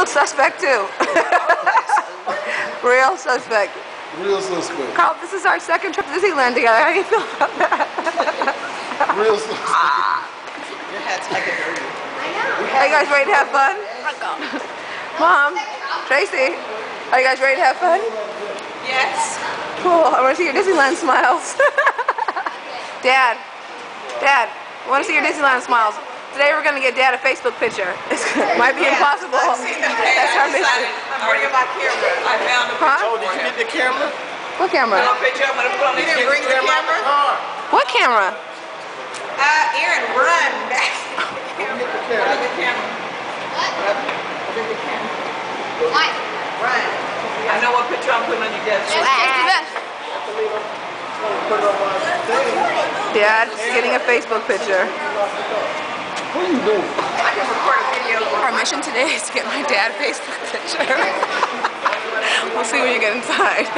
look suspect too. Real suspect. Real suspect. Carl, this is our second trip to Disneyland together. How do you feel about that? Real suspect. Your hat's like a dirty. Are you guys ready to have fun? Mom, Tracy, are you guys ready to have fun? Yes. Cool. I want to see your Disneyland smiles. Dad, I want to see your Disneyland smiles. Today we're going to get Dad a Facebook picture. It might be impossible. That's our mission. I'm bringing my camera. I found a picture. Oh, did you get the camera? What camera? A picture. I'm going to put on the camera. Bring the camera. What camera? Aaron, run back. Get the camera. The camera. Get the camera. Run. I know what picture I'm putting on your desk. Dad, getting a Facebook picture. What are you doing? I can record a video. Our mission today is to get my dad a Facebook picture. We'll see when you get inside.